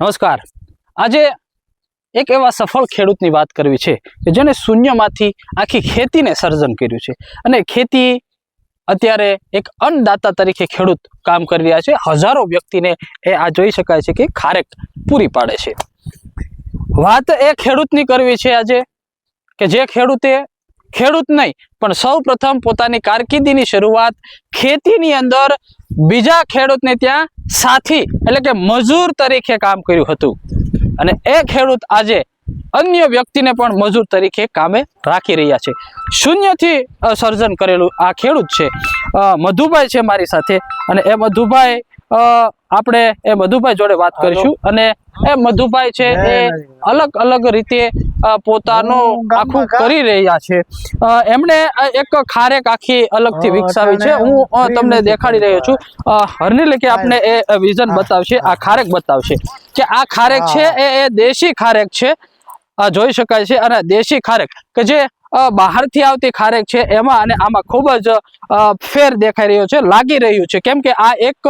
નમસ્કાર। આજે એક એવા સફળ ખેડૂતની વાત કરવી છે કે જેને શૂન્યમાંથી આખી ખેતીને સર્જન કર્યું છે અને ખેતી અત્યારે એક અન્નદાતા તરીકે ખેડૂત કામ કરી રહ્યા છે। હજારો વ્યક્તિને એ આ જોઈ શકાય છે કે ખારેક પૂરી પાડે છે। વાત એ ખેડૂતની કરવી છે આજે કે જે ખેડૂતે ખેડૂત નહીં પણ સૌ પ્રથમ પોતાની કારકિર્દીની શરૂઆત ખેતીની અંદર બીજા ખેડૂતને ત્યાં સાથી એટલે કે મજૂર તરીકે કામ કર્યું હતું અને એ ખેડૂત આજે અન્ય વ્યક્તિને પણ મજૂર તરીકે કામે રાખી રહ્યા છે। શૂન્યથી સર્જન કરેલું આ ખેડૂત છે મધુભાઈ છે મારી સાથે અને એ મધુભાઈ આપણે એ મધુભાઈ જોડે વાત કરીશું અને એ મધુભાઈ છે એ અલગ અલગ રીતે પોતાનું આખું કરી રહ્યા છે। એમણે એક ખારેક આખી અલગથી વિકસાવી છે। હું તમને દેખાડી રહ્યો છું। હરનીલ કે આપને એ વિઝન બતાવશે, આ ખારેક બતાવશે કે આ ખારેક છે એ દેશી ખારેક છે, જોઈ શકાય છે। અને દેશી ખારેક કે જે બહારથી આવતી ખારેક છે એમાં અને આમાં ખૂબ જ ફેર દેખાઈ રહ્યો છે, લાગી રહ્યું છે। કેમ કે આ એક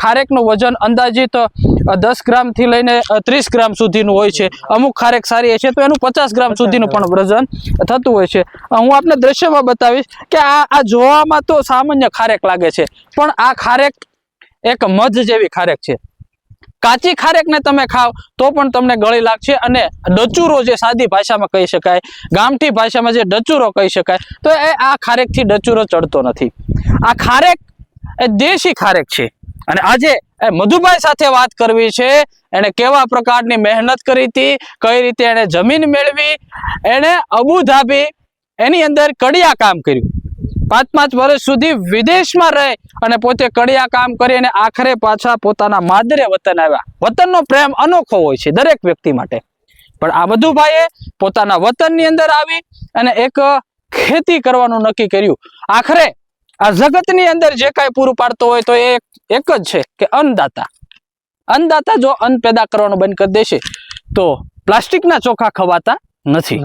ખારેકનું વજન અંદાજિત 10 ગ્રામથી લઈને 30 ગ્રામ સુધીનું હોય છે। અમુક ખારેક સારી છે તો એનું 50 ગ્રામ સુધીનું પણ વજન થતું હોય છે। હું આપને દ્રશ્યમાં બતાવીશ કે આ જોવામાં તો સામાન્ય ખારેક લાગે છે પણ આ ખારેક એક મધ જેવી ખારેક છે। કાચી ખારેકને તમે ખાવ તો પણ તમને ગળી લાગશે અને ડચુરો જે સાદી ભાષામાં કહી શકાય, ગામઠી ભાષામાં જે ડચુરો કહી શકાય, તો એ આ ખારેકથી ડચુરો ચડતો નથી। આ ખારેક એ દેશી ખારેક છે અને આજે એ મધુભાઈ સાથે વાત કરવી છે। એને કેવા પ્રકારની મહેનત કરી હતી, કઈ રીતે એને જમીન મેળવી, એને અબુધાબી એની અંદર કડિયા કામ કર્યું, 5 વર્ષ સુધી વિદેશમાં રહે અને પોતે કડિયા કામ કરી અને આખરે પાછા પોતાના માદરે વતન આવ્યા। વતનનો પ્રેમ અનોખો હોય છે દરેક વ્યક્તિ માટે, પણ આ મધુભાઈએ પોતાના વતનની અંદર આવી અને એક ખેતી કરવાનું નક્કી કર્યું। આખરે આ જગતની અંદર જે કાંઈ પૂરું પાડતો હોય તો એ એક જ છે કે અન્નદાતા। અન્નદાતા જો અન્ન પેદા કરવાનું બંધ કરી દેશે તો પ્લાસ્ટિકના ચોખા ખવાતા નથી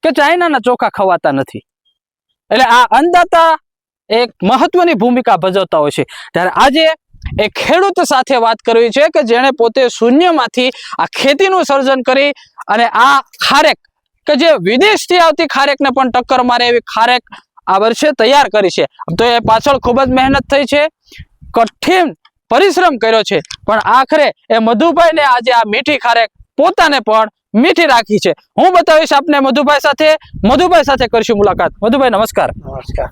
કે ચાઇનાના ચોખા ખવાતા નથી। એટલે આ અન્નદાતા એક મહત્વની ભૂમિકા ભજવતા હોય છે। ત્યારે આજે એ ખેડૂત સાથે વાત કરવી છે કે જેણે પોતે શૂન્યમાંથી આ ખેતીનું સર્જન કરી અને આ ખારેક કે જે વિદેશથી આવતી ખારેકને પણ ટક્કર મારે એવી ખારેક આ વર્ષે તૈયાર કરી છે। તો એ પાછળ ખૂબ જ મહેનત થઈ છે, કઠિન પરિશ્રમ કર્યો છે, પણ આખરે એ મધુભાઈને આજે આ મીઠી ખારેક પોતાને પણ મીઠી રાખી છે। હું બતાવીશ આપને મધુભાઈ સાથે કરશું મુલાકાત। મધુભાઈ નમસ્કાર। નમસ્કાર।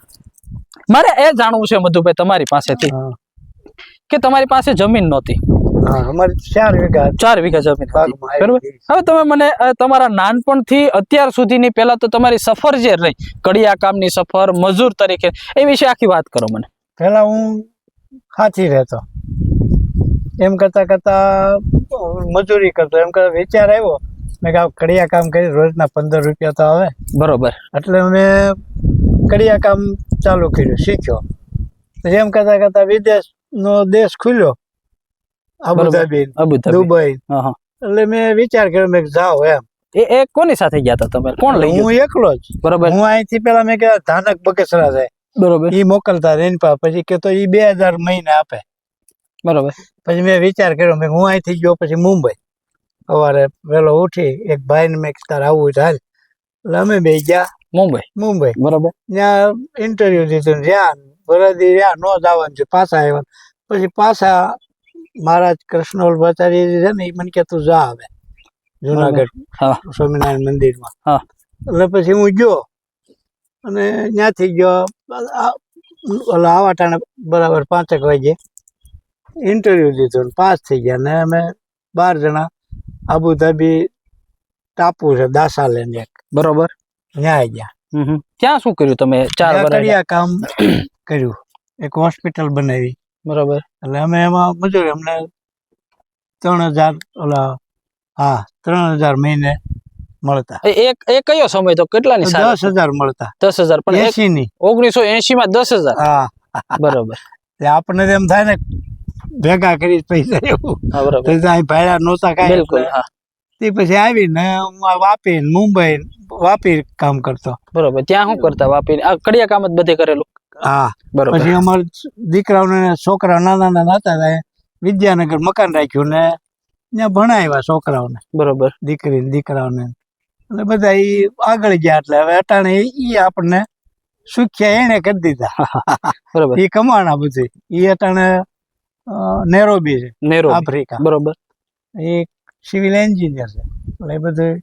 મારે એ જાણવું છે મધુભાઈ તમારી પાસેથી કે તમારી પાસે જમીન નહોતી, અમારી 4 વીઘા જમીન હતી, બરોબર? હવે તમે મને તમારા નાનપણથી અત્યાર સુધીની પહેલા તો તમારી સફર જે રહી, કડિયા કામની સફર, મજૂર તરીકે, એ વિશે આખી વાત કરો મને। પહેલા હું હાથી રહેતો, એમ કરતા કરતા મજૂરી કરતો, એમ કરતા વિચાર આવ્યો મેં કે કડિયા કામ કરી રોજના 15 રૂપિયા તો આવે, બરોબર? એટલે મેં કડિયા કામ ચાલુ કર્યું, શીખ્યો। પછી એમ કરતા કરતા વિદેશનો દેશ ખુલ્યો, અબુધાબી, દુબઈ, એટલે મેં વિચાર કર્યો મેં જાઓ એમ। એ કોની સાથે ગયા હતા તમે? કોણ લઈ ગયું? હું એકલો જ, બરોબર? હું અહીંથી પેલા મેં કહેવાય ધાનક બગસરા જાય, બરોબર, એ મોકલતા રેનપા, પછી કે તો એ 2000 મહિને આપે, બરોબર? પછી મેં વિચાર કર્યો મેં હું અહીંથી ગયો પછી મુંબઈ, સવારે વહેલો ઉઠી એક ભાઈને મેં તાર આવવું ચાલ, એટલે અમે બે ગયા મુંબઈ, બરોબર? ત્યાં ઇન્ટરવ્યુ દીધું, જ્યાં બરાદી રહ્યા ન જવાનું છે, પાછા આવ્યા। પછી પાછા મહારાજ કૃષ્ણવલ્લભાચાર્ય છે ને એ મને કે તું જા આવે જુનાગઢ સ્વામિનારાયણ મંદિરમાં। એટલે પછી હું ગયો અને ત્યાંથી ગયો આવા ટાણે બરાબર 5 વાગે ઇન્ટરવ્યુ દીધું, પાસ થઈ ગયા ને અમે 12 જણા અબુધાબી ટાપુ છે દાસાલેન્ડ એક, બરોબર? ત્યાં ગયા। ત્યાં શું કર્યું તમે? 4 વર્ષ કડિયા કામ કર્યું, એક હોસ્પિટલ બનાવી, બરોબર? એટલે અમે એમાં મજૂરી અમને 3000 મહિને મળતા। એ કયો સમય તો કેટલાની? 10,000 મળતા। 10,000 પણ 80 ની 1980 માં 10,000? હા, બરોબર। આપણને એમ થાય ને ભેગા કરી પૈસા એવું, ભાડા નહોતા કાંઈ, બિલકુલ। તે પછી આવીને હું વાપી મુંબઈ વાપી કામ કરતો, બરોબર? ત્યાં શું કરતા? વાપી કડિયા કામ જ બધે કરેલું? હા, બરોબર। પછી અમારા દીકરાઓને છોકરા નાના નાના હતા, વિદ્યાનગર મકાન રાખ્યું ને ત્યાં ભણાવ્યા છોકરાઓને, બરોબર, દીકરી દીકરાઓને, એટલે બધા ઈ આગળ ગયા. એટલે હવે અટાણે ઈ આપણને સુખ્યા એને કરી દીધા. બરોબર, ઈ કમાણા બધી. ઈ અટાણે નેરોબી છે, નેરોબી, આફ્રિકા. બરોબર. એ સિવિલ એન્જિનિયર છે. એટલે એ બધું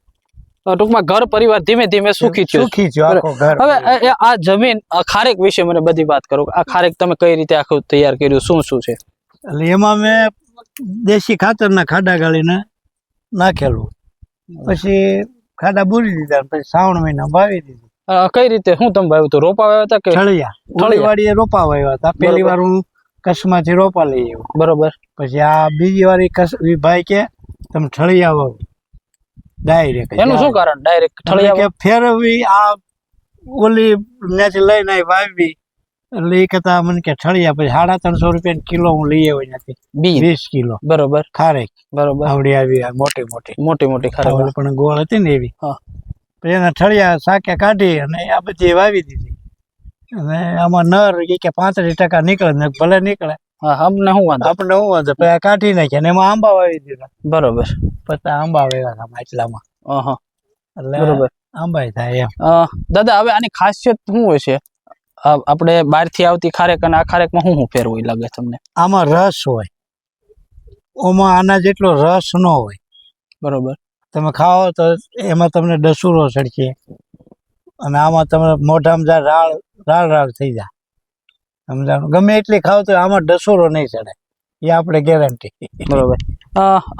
ટૂંકમાં ઘર પરિવાર ધીમે ધીમે સુખી થયો. સુખી થયો આખો ઘર. હવે આ જમીન ખારેક વિશે મને બધી વાત કરો. આ ખારેક તમે કઈ રીતે આખું તૈયાર કર્યું, શું શું છે? એટલે એમાં મેં દેશી ખાતરના ખાડા ગાળીને નાખેલું, પછી ખાડા બોરી દીધા, પછી શ્રાવણ મહિના વાવી દીધું. કઈ રીતે શું તમે વાવ્યું હતું? રોપા વાવ્યા હતા કે ઠળિયા? વાડીએ રોપા વાવ્યા હતા. પહેલી વાર હું કચ્છમાંથી રોપા લઈ આવ્યો. બરોબર. પછી આ બીજી વાર ભાઈ કે તમે ઠળિયા વાવો ડાયરેક્ટ. એનું શું કારણ? ડાયરેક્ટ ઠળિયા કે ફેરવી આ ઓલી ત્યાંથી લઈને વાવી, એટલે એ કરતા મને કે ઠળિયા. પછી 350 રૂપિયા કિલો હું લઈ આવ્યો ત્યાંથી, 20 કિલો. બરોબર. ખારેક બરોબર આવડી આવી મોટી મોટી ખારેક પણ ગોળ હતી ને એવી. પછી એના ઠળિયા સાકે કાઢી અને આ બધી વાવી દીધી. અને આમાં નર કે 35% નીકળે ને ભલે નીકળે, આપણે શું વાંધો પછી કાઢી નાખ્યા ને એમાં આંબા વાવી દીધા. બરોબર. પછી આંબા વાવ્યા હતા માટલામાં. એટલે બરોબર આંબા થાય એમ. દાદા હવે આની ખાસિયત શું હોય છે? આપણે બહારથી આવતી ખારેક અને આ ખારેકમાં શું ફેર હોય લાગે તમને? આમાં રસ હોય, ઓમાં આના જેટલો રસ ન હોય. બરોબર. તમે ખાઓ તો એમાં તમને ડસુરો સડકે, અને આમાં તમે મોઢામાં રાળ થઈ જાય. સમજાણું? ગમે એટલી ખાવ તો આમાં ડસુરો નહીં ચડે, એ આપણે ગેરંટી. બરોબર.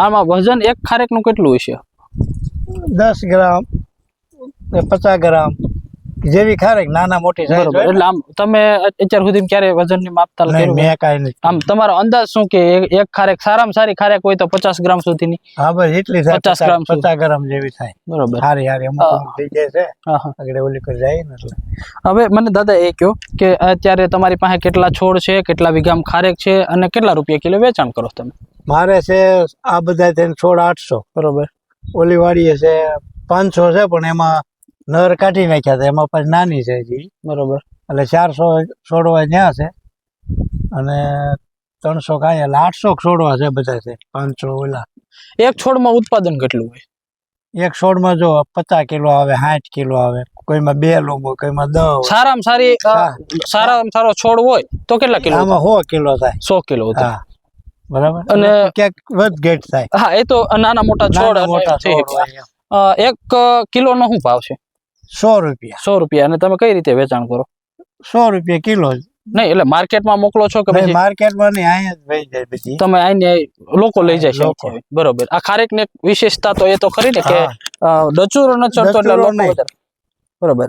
આમાં વજન એક ખારેક નું કેટલું હોય છે? 10 ગ્રામ, 50 ગ્રામ જેવી ખારેક, નાના મોટી સાઈઝ હોય. એટલે આમ તમે અત્યાર સુધી ક્યારે વજન ની માપતાલ કર્યું? મેં કાંઈ નહીં. આમ તમારો અંદાજ શું કે એક ખારેક સારામાં સારી ખારેક હોય તો 50 ગ્રામ સુધીની? હા બસ એટલી થાય. 50 ગ્રામ જેવી થાય. બરોબર. હારી અમુક થઈ જાય છે, આગળ ઓલી કરી જાય ને. એટલે હવે મને દાદા એ કહો કે અત્યારે તમારી પાસે કેટલા છોડ છે, કેટલા વીઘામાં ખારેક છે, અને કેટલા રૂપિયા કિલો વેચાણ કરો તમે? મારે છે આ બધા થઈને છોડ 800. બરોબર. ઓલી વાડીએ છે 500 છે, પણ એમાં નર કાઢી નાખ્યા હતા, એમાં પછી નાની છે હજી. બરોબર. એટલે 400 છોડવા ત્યાં છે, અને 300 કાંઈ, એટલે 800 છોડવા છે બધા છે. 500 ઓલા. એક છોડમાં ઉત્પાદન કેટલું હોય? એક છોડમાં જો 50 કિલો આવે, 60 કિલો આવે, કોઈમાં 2 લોબો, કોઈમાં 10. સારામાં સારો છોડ હોય તો કેટલા કિલો? આમાં 100 કિલો થાય. 100 કિલો થાય. બરાબર. અને ક્યાંક વધ ઘટ થાય. હા, એ તો નાના મોટા છોડ. 1 કિલો નો શું ભાવ છે? 100 રૂપિયા. 100 રૂપિયા. અને તમે કઈ રીતે વેચાણ કરો? 100 રૂપિયા કિલો. નહીં, એટલે માર્કેટમાં મોકલો છો કે પછી? માર્કેટમાં નહીં, અહીંયા જ લઈ જાય બધી. તમે આઈને લોકો લઈ જાય છે? બરોબર. આ ખારેક ને વિશેષતા તો એ તો ખરી ને કે ડચુરો ન ચડતો એટલે લોકો વધારે. બરોબર.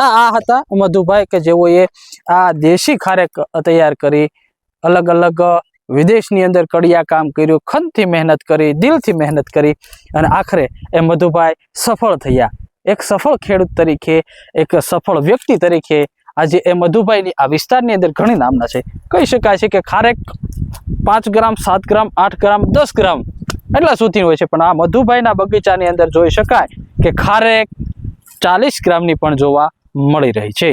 આ હતા મધુભાઈ કે જેઓએ આ દેશી ખારેક તૈયાર કરી, અલગ અલગ વિદેશની અંદર કડિયા કામ કર્યું, ખનથી મહેનત કરી, દિલથી મહેનત કરી, અને આખરે એ મધુભાઈ સફળ થયા. એક સફળ ખેડૂત તરીકે, એક સફળ વ્યક્તિ તરીકે આજે એ મધુભાઈની આ વિસ્તારની અંદર ઘણી નામના છે. કહી શકાય છે કે ખારેક 5 ગ્રામ, 7 ગ્રામ, 8 ગ્રામ, 10 ગ્રામ એટલા સુધી હોય છે, પણ આ મધુભાઈના બગીચાની અંદર જોઈ શકાય કે ખારેક 40 ગ્રામની પણ જોવા મળી રહી છે.